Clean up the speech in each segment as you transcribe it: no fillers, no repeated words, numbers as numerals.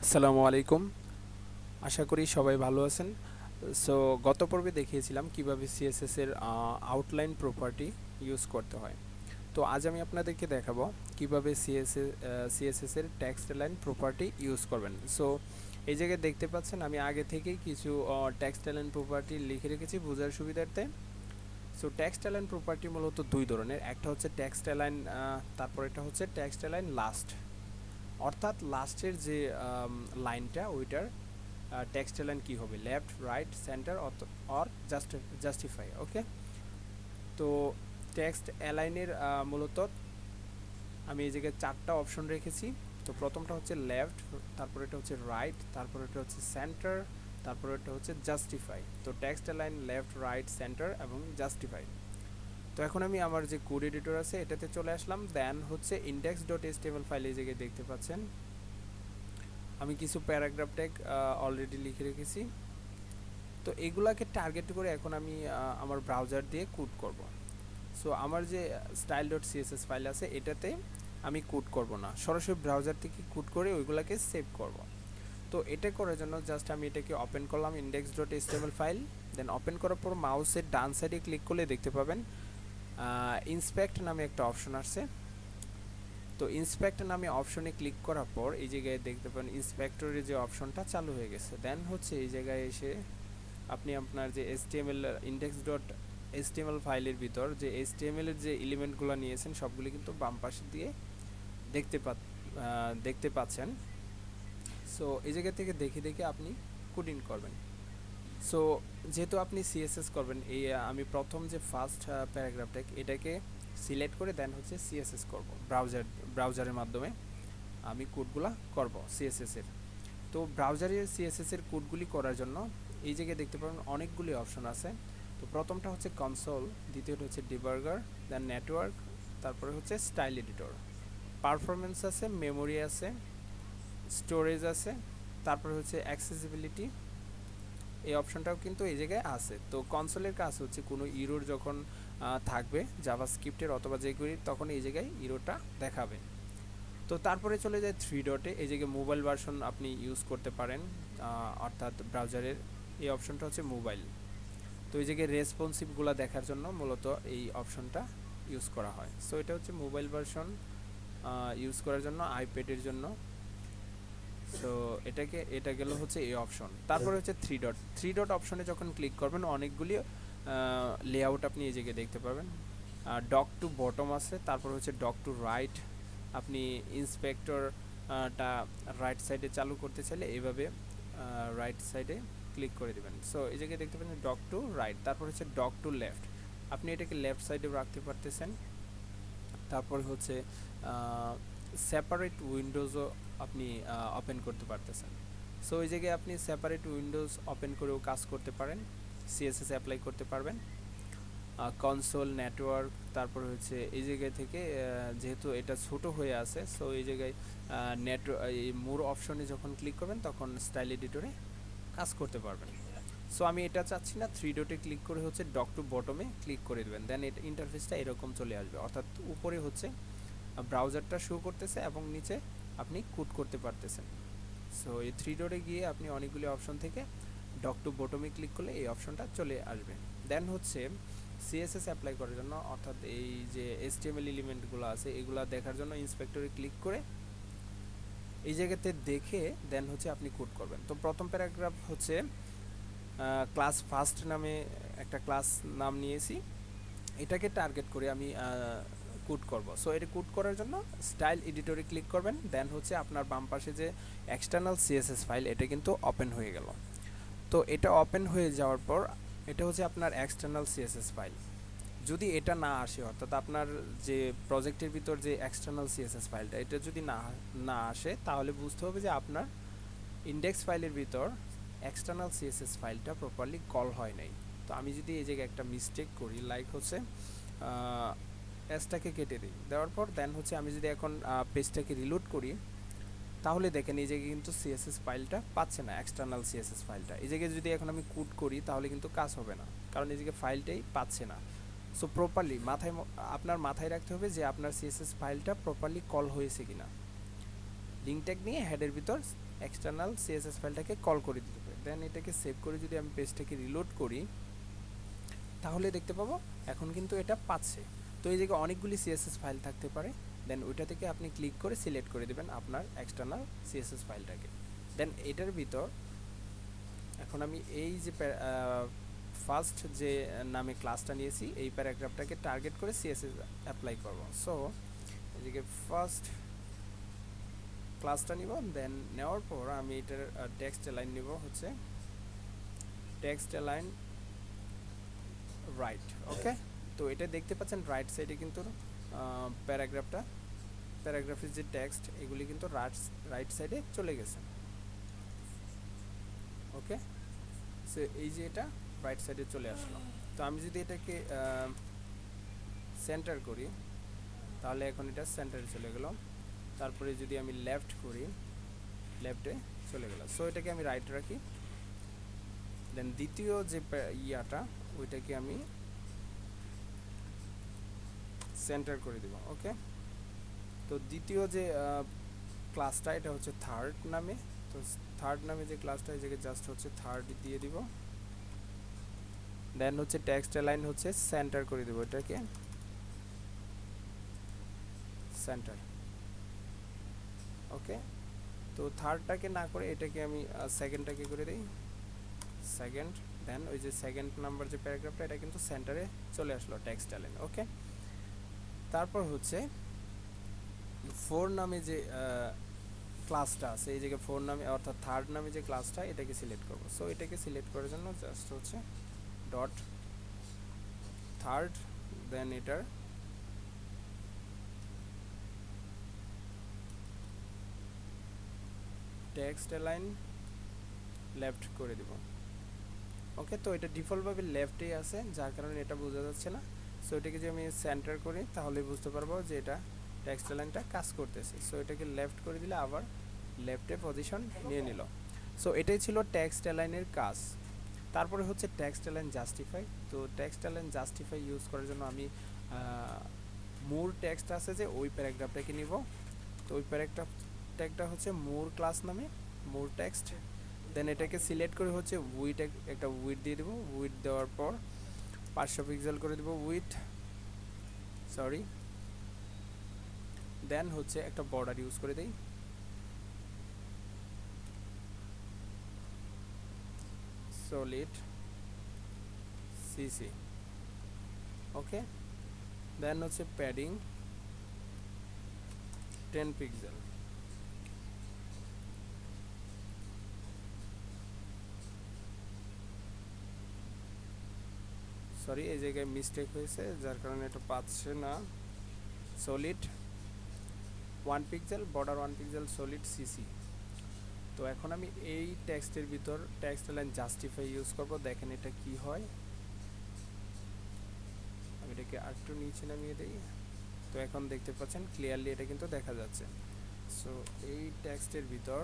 আসসালামু আলাইকুম। আশা করি সবাই ভালো আছেন। সো গত পর্বে দেখিয়েছিলাম কিভাবে সিএসএস এর আউটলাইন প্রপার্টি ইউজ করতে হয়। তো আজ আমি আপনাদেরকে দেখাবো কিভাবে সিএসএস এর টেক্সট লাইন প্রপার্টি ইউজ করবেন। সো এই জায়গায় দেখতে পাচ্ছেন আমি আগে থেকেই কিছু টেক্সট লাইন প্রপার্টি লিখে রেখেছি বোঝার সুবিধার্থে। সো টেক্সট লাইন প্রপার্টি মূলত দুই ধরনের, একটা হচ্ছে টেক্সট লাইন, তারপর এটা হচ্ছে টেক্সট লাইন লাস্ট, অর্থাৎ লাস্টের যে লাইনটা ওইটার টেক্সট লাইন কী হবে, left, right, centre or justify. Okay, তো টেক্সট অ্যালাইনের মূলত আমি এই জায়গায় চারটা অপশন রেখেছি। তো প্রথমটা হচ্ছে লেফট, তারপর এটা হচ্ছে রাইট, তারপর এটা হচ্ছে সেন্টার, তারপর এটা হচ্ছে জাস্টিফাই। তো text align left, right, centre এবং জাস্টিফাই। তো এখন আমি আমার যে কোড এডিটর আছে এটাতে চলে আসলাম। দেন হচ্ছে ইন্ডেক্স ডট এইচটিএমএল ফাইল এই জায়গায় দেখতে পাচ্ছেন আমি কিছু প্যারাগ্রাফ ট্যাগ অলরেডি লিখে রেখেছি। তো এগুলাকে টার্গেট করে এখন আমি আমার ব্রাউজার দিয়ে কোড করব। সো আমার যে স্টাইল ডট সিএসএস ফাইল আছে এটাতে আমি কোড করব না, সরাসরি ব্রাউজার থেকে কোড করে ওইগুলাকে সেভ করব। তো এটা করার জন্য জাস্ট আমি এটাকে ওপেন করলাম, index dot HTML file. Then open করার পর মাউসের ডান সাইডে ক্লিক করলে দেখতে পাবেন ইন্সপেক্ট নামে একটা অপশন আসছে। তো ইন্সপেক্ট নামে অপশনে ক্লিক করার পর এই জায়গায় দেখতে পাবেন ইন্সপেক্টরের যে অপশনটা চালু হয়ে গেছে। দেন হচ্ছে এই জায়গায় এসে আপনি আপনার যে এইচটিএমএল ইন্ডেক্স ডট এইচটিএমএল ফাইলের ভিতর যে এইচটিএমএল এর যে এলিমেন্টগুলো নিয়েছেন সবগুলি কিন্তু বাম পাশে দিয়ে দেখতে পাচ্ছেন। সো এই জায়গা থেকে দেখে দেখে আপনি কোডিং করবেন। সো যেহেতু আপনি সিএসএস করবেন, এই আমি প্রথম যে ফার্স্ট প্যারাগ্রাফটা এটাকে সিলেক্ট করে দেন হচ্ছে সিএসএস করব ব্রাউজারের মাধ্যমে আমি কোডগুলা করব সিএসএস এর। তো ব্রাউজারের সিএসএস এর কোডগুলি করার জন্য এই জায়গায় দেখতে পাবেন অনেকগুলি অপশন আছে। তো প্রথমটা হচ্ছে কনসোল, দ্বিতীয়টা হচ্ছে ডিবার্গার, দেন নেটওয়ার্ক, তারপরে হচ্ছে স্টাইল এডিটর, পারফরমেন্স আছে, মেমোরি আছে, স্টোরেজ আছে, তারপরে হচ্ছে অ্যাক্সেসিবিলিটি, এই অপশনটাও কিন্তু এই জায়গায় আছে। তো কনসোলের কাজ হচ্ছে কোনো ইরোর যখন থাকবে জাভাস্ক্রিপ্টের অথবা যেগুলি, তখন এই জায়গায় ইরোটা দেখাবে। তো তারপরে চলে যায় থ্রি ডটে, এই জায়গায় মোবাইল ভার্সন আপনি ইউজ করতে পারেন, অর্থাৎ ব্রাউজারের এই অপশনটা হচ্ছে মোবাইল। তো এই জায়গায় রেসপন্সিভগুলো দেখার জন্য মূলত এই অপশনটা ইউজ করা হয়। সো এটা হচ্ছে মোবাইল ভার্সন ইউজ করার জন্য আইপ্যাডের জন্য। সো এটা গেল হচ্ছে এই অপশন। তারপরে হচ্ছে থ্রি ডট অপশনে যখন ক্লিক করবেন অনেকগুলি লেআউট আপনি এই জায়গায় দেখতে পাবেন। ডক টু বটম আছে, তারপর হচ্ছে ডক টু রাইট। আপনি ইন্সপেক্টরটা রাইট সাইডে চালু করতে চাইলে এইভাবে রাইট সাইডে ক্লিক করে দেবেন। সো এই জায়গায় দেখতে পাচ্ছেন ডক টু রাইট, তারপর হচ্ছে ডক টু লেফট, আপনি এটাকে লেফট সাইডেও রাখতে পারতেছেন। তারপর হচ্ছে সেপারেট উইন্ডোজও আপনি ওপেন করতে পারতেছেন। সো এই জায়গায় আপনি সেপারেট উইন্ডোজ ওপেন করেও কাজ করতে পারেন, সিএসএস অ্যাপ্লাই করতে পারবেন। কনসোল, নেটওয়ার্ক, তারপর হচ্ছে এই জায়গা থেকে যেহেতু এটা ছোট হয়ে আছে, সো এই জায়গায় এই মোর অপশনে যখন ক্লিক করবেন তখন স্টাইল এডিটরে কাজ করতে পারবেন। সো আমি এটা চাচ্ছি না, থ্রি ডটে ক্লিক করে হচ্ছে ডক টু বটমে ক্লিক করে দেবেন। দেন এটা ইন্টারফেসটা এরকম চলে আসবে, অর্থাৎ উপরে হচ্ছে ব্রাউজারটা শো করতেছে এবং নিচে আপনি কোড করতে পারতেছেন। সো এই থ্রি ডটে গিয়ে আপনি অনেকগুলি অপশন থেকে ডক টু বটমে ক্লিক করলে এই অপশনটা চলে আসবে। দেন হচ্ছে সিএসএস অ্যাপ্লাই করার জন্য, অর্থাৎ এই যে এইচটিএমএল এলিমেন্টগুলো আছে এগুলো দেখার জন্য ইন্সপেক্টরে ক্লিক করে এই জায়গাতে দেখে দেন হচ্ছে আপনি কোড করবেন। তো প্রথম প্যারাগ্রাফ হচ্ছে ক্লাস ফার্স্ট নামে একটা ক্লাস নাম নিয়েছি, এটাকে টার্গেট করে আমি কোড করব। সো এটা কোড করার জন্য স্টাইল এডিটরে ক্লিক করবেন। দেন হচ্ছে আপনার বাম পাশে যে এক্সটার্নাল সিএসএস ফাইল এটা কিন্তু ওপেন হয়ে গেল। তো এটা ওপেন হয়ে যাওয়ার পর এটা হচ্ছে আপনার এক্সটার্নাল সিএসএস ফাইল। যদি এটা না আসে, অর্থাৎ আপনার যে প্রজেক্টের ভিতর যে এক্সটার্নাল সিএসএস ফাইলটা এটা যদি না আসে, তাহলে বুঝতে হবে যে আপনার ইন্ডেক্স ফাইলের ভিতর এক্সটার্নাল সিএসএস ফাইলটা প্রপারলি কল হয় নাই। তো আমি যদি এই জায়গায় একটা মিস্টেক করি, লাইক হচ্ছে এসটাকে কেটে দিই, দেওয়ার পর দেন হচ্ছে আমি যদি এখন পেজটাকে রিলোড করি, তাহলে দেখেন এই জায়গায় কিন্তু সিএসএস ফাইলটা পাচ্ছে না, এক্সটার্নাল সিএসএস ফাইলটা। এই জায়গায় যদি এখন আমি কোড করি তাহলে কিন্তু কাজ হবে না, কারণ এই জায়গায় ফাইলটাই পাচ্ছে না। সো প্রপারলি আপনার মাথায় রাখতে হবে যে আপনার সিএসএস ফাইলটা প্রপারলি কল হয়েছে কিনা। লিঙ্ক ট্যাগ নিয়ে হেডের ভিতর এক্সটার্নাল সিএসএস ফাইলটাকে কল করে দিতে হবে। দেন এটাকে সেভ করে যদি আমি পেজটাকে রিলোড করি তাহলে দেখতে পাবো এখন কিন্তু এটা পাচ্ছে। তো এই জায়গায় অনেকগুলি সিএসএস ফাইল থাকতে পারে, দেন ওইটা থেকে আপনি ক্লিক করে সিলেক্ট করে দেবেন আপনার এক্সটার্নাল সিএসএস ফাইলটাকে। দেন এটার ভিতর এখন আমি এই যে ফার্স্ট যে নামে ক্লাসটা নিয়েছি এই প্যারাগ্রাফটাকে টার্গেট করে সিএসএস অ্যাপ্লাই করব। সো এদিকে ফার্স্ট ক্লাসটা নিব, দেন নেওয়ার পর আমি এটার টেক্সট লাইন নিব হচ্ছে টেক্সট লাইন রাইট। ওকে, তো এটা দেখতে পাচ্ছেন রাইট সাইডে কিন্তু প্যারাগ্রাফের যে টেক্সট এগুলি কিন্তু রাইট সাইডে চলে গেছে। ওকে, সো এই যে এটা রাইট সাইডে চলে আসলো। তো আমি যদি এটাকে সেন্টার করি তাহলে এখন এটা সেন্টারে চলে গেল। তারপরে যদি আমি লেফট করি লেফটে চলে গেল। সো এটাকে আমি রাইট রাখি, দেন দ্বিতীয় যে ইয়াটা ওইটাকে আমি সেন্টার করে দিব। ওকে, তো দ্বিতীয় যে ক্লাসটা এটা হচ্ছে থার্ড নামে, তো থার্ড নামে যে ক্লাসটা এই জায়গায় জাস্ট হচ্ছে থার্ড দিয়ে দিব। দেন হচ্ছে টেক্সট লাইন হচ্ছে সেন্টার করে দেব, এটাকে সেন্টার। ওকে, তো থার্ডটাকে না করে এটাকে আমি সেকেন্ডটাকে করে দিই সেকেন্ড। দেন ওই যে সেকেন্ড নাম্বার যে প্যারাগ্রাফটা এটা কিন্তু সেন্টারে চলে আসলো টেক্সট লাইন। ওকে, তারপর হচ্ছে ফোর নামে যে ক্লাসটা আছে এই জায়গায় ফোর নামে অর্থাৎ থার্ড নামে যে ক্লাসটা এটাকে সিলেক্ট করব। সো এটাকে সিলেক্ট করার জন্য জাস্ট হচ্ছে ডট থার্ড, দেন এটার টেক্সট লাইন লেফট করে দিব। ওকে, তো এটা ডিফল্টভাবে লেফটেই আছে যার কারণে এটা বোঝা যাচ্ছে না। সো এটাকে যদি আমি সেন্টার করি তাহলে বুঝতে পারবো যে এটা টেক্সট লাইনটা কাজ করতেছে। সো এটাকে লেফট করে দিলে আবার লেফটে পজিশন নিয়ে নিল। সো এটাই ছিল টেক্সট লাইনের কাজ। তারপরে হচ্ছে টেক্সট লাইন জাস্টিফাই। তো টেক্সট লাইন জাস্টিফাই ইউজ করার জন্য আমি মোর টেক্সট আছে যে ওই প্যারাগ্রাফটাকে নিব। তো ওই প্যারাগ্রাফটা হচ্ছে মোর ক্লাস নামে মোর টেক্সট। দেন এটাকে সিলেক্ট করে হচ্ছে উইথ একটা উইথ দিয়ে দেবো। উইথ দেওয়ার পর 500 পিক্সেল করে দেবো উইথ, সরি। দেন হচ্ছে একটা বর্ডার ইউজ করে দেই, সলিড সিসি। ওকে, দেন হচ্ছে প্যাডিং 10 পিক্সেল। সরি এই জায়গায় মিস্টেক হয়েছে যার কারণে এটা পাচ্ছে না। Solid 1 pixel, border 1 pixel, solid CC. তো এখন আমি এই টেক্সটের ভিতর টেক্সট লাইন জাস্টিফাই ইউজ করব। দেখেন এটা কি হয়, আমি এটাকে আরেকটু নিচে নামিয়ে দিই। তো এখন দেখতে পাচ্ছেন ক্লিয়ারলি এটা কিন্তু দেখা যাচ্ছে। সো এই টেক্সটের ভিতর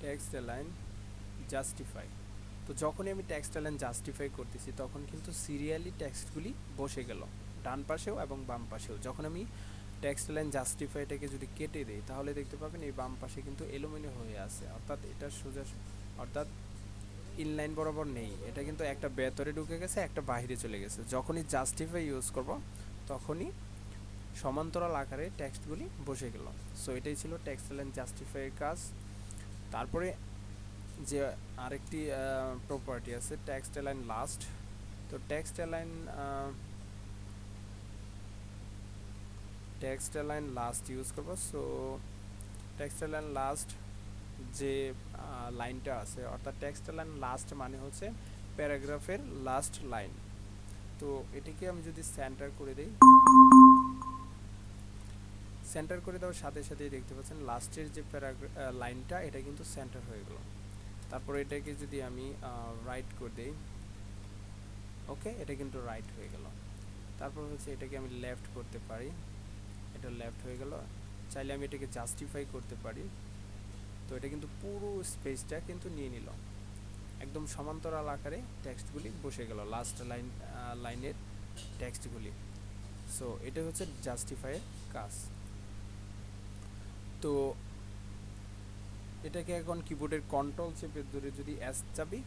টেক্সট লাইন জাস্টিফাই। তো যখনই আমি টেক্সট লাইন জাস্টিফাই করতেছি তখন কিন্তু সিরিয়ালি টেক্সটগুলি বসে গেল ডান পাশেও এবং বাম পাশেও। যখন আমি টেক্সট লাইন জাস্টিফাইটাকে যদি কেটে দেই তাহলে দেখতে পাবেন এই বাম পাশে কিন্তু এলোমেলো হয়ে আছে, অর্থাৎ এটা সোজা অর্থাৎ ইনলাইন বরাবর নেই। এটা কিন্তু একটা ভেতরে ঢুকে গেছে, একটা বাইরে চলে গেছে। যখনই জাস্টিফাই ইউজ করব তখনই সমান্তরাল আকারে টেক্সটগুলি বসে গেল। সো এটাই ছিল টেক্সট লাইন জাস্টিফাইয়ের কাজ। তারপরে যে আরেকটি প্রপার্টি আছে টেক্সট লাইন লাস্ট। তো টেক্সট লাইন লাস্ট ইউজ করব। সো টেক্সট লাইন লাস্ট যে লাইনটা আছে অর্থাৎ টেক্সট লাইন লাস্ট মানে হচ্ছে প্যারাগ্রাফের লাস্ট লাইন। তো এটিকে আমি যদি সেন্টার করে দেই, সেন্টার করে দেওয়ার সাথে সাথেই দেখতে পাচ্ছেন লাস্টের যে লাইনটা এটা কিন্তু সেন্টার হয়ে গেল। তারপর এটাকে যদি আমি রাইট করে দেই, ওকে, এটা কিন্তু রাইট হয়ে গেল। তারপর হচ্ছে এটাকে আমি লেফট করতে পারি, এটা লেফট হয়ে গেল। চাইলে আমি এটাকে জাস্টিফাই করতে পারি। তো এটা কিন্তু পুরো স্পেসটা কিন্তু নিয়ে নিল, একদম সমান্তরাল আকারে টেক্সটগুলি বসে গেল লাস্ট লাইনের টেক্সটগুলি। সো এটা হচ্ছে জাস্টিফাইয়ের কাজ। তো এটাকে এখন কিবোর্ডের কন্ট্রোল চেপে ধরে যদি এস চাপি,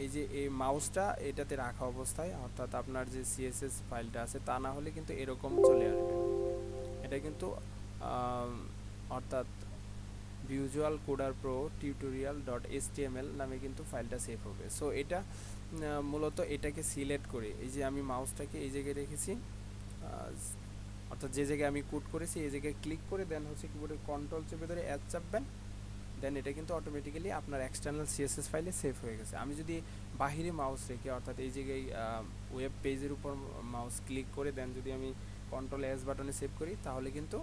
এই যে এই মাউসটা এটাতে রাখা অবস্থায়, অর্থাৎ আপনার যে সিএসএস ফাইলটা আছে তা না হলে কিন্তু এরকম চলে আসবে। এটা কিন্তু অর্থাৎ visual coder pro tutorial dot HTML নামে কিন্তু ফাইলটা সেভ হবে। সো এটা মূলত এটাকে সিলেক্ট করে, এই যে আমি মাউসটাকে এই জায়গায় রেখেছি, অর্থাৎ যে জায়গায় আমি কোড করেছি এই জায়গায় ক্লিক করে দেন হচ্ছে কিবোর্ডের কন্ট্রোল চেপে ধরে অ্যাড চাপবেন, দেন এটা কিন্তু অটোমেটিক্যালি আপনার এক্সটার্নাল সিএসএস ফাইলে সেভ হয়ে গেছে। আমি যদি বাহিরে মাউস রেখে, অর্থাৎ এই জায়গায় ওয়েব পেজের উপর মাউস ক্লিক করে দেন যদি আমি কন্ট্রোল এস বাটনে সেভ করি, তাহলে কিন্তু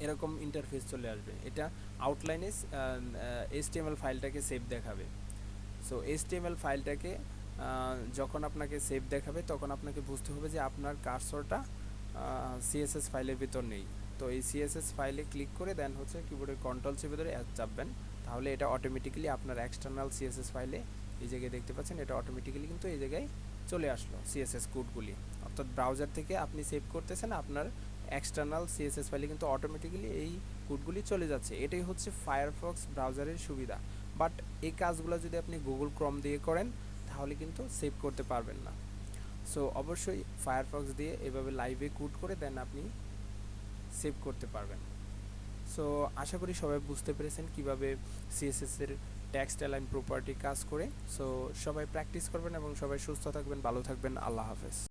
এরকম ইন্টারফেস চলে আসবে। এটা আউটলাইনে এইচটিএমএল ফাইলটাকে সেভ দেখাবে। সো এইচটিএমএল ফাইলটাকে যখন আপনাকে সেভ দেখাবে তখন আপনাকে বুঝতে হবে যে আপনার কার্সরটা সিএসএস ফাইলের ভিতর নেই। তো এই সিএসএস ফাইলে ক্লিক করে দেন হচ্ছে কিবোর্ডের কন্ট্রোল চেপে ধরে চাপবেন, তাহলে এটা অটোমেটিক্যালি আপনার এক্সটার্নাল সিএসএস ফাইলে এই জায়গায় দেখতে পাচ্ছেন, এটা অটোমেটিক্যালি কিন্তু এই জায়গায় চলে আসলো সিএসএস কোডগুলি। অর্থাৎ ব্রাউজার থেকে আপনি সেভ করতেছেন, আপনার এক্সটার্নাল সিএসএস ফাইলে কিন্তু অটোমেটিক্যালি এই কোডগুলি চলে যাচ্ছে। এটাই হচ্ছে ফায়ারফক্স ব্রাউজারের সুবিধা। বাট এই কাজগুলো যদি আপনি গুগল ক্রোম দিয়ে করেন তাহলে কিন্তু সেভ করতে পারবেন না। সো অবশ্যই ফায়ারফক্স দিয়ে এভাবে লাইভে কোড করে দেন আপনি সেভ করতে পারবেন। সো আশা করি সবাই বুঝতে পেরেছেন কিভাবে সিএসএস এর টেক্সট অ্যালাইন প্রপার্টি কাজ করে। সো সবাই প্র্যাকটিস করবেন এবং সবাই সুস্থ থাকবেন, ভালো থাকবেন। আল্লাহ হাফেজ।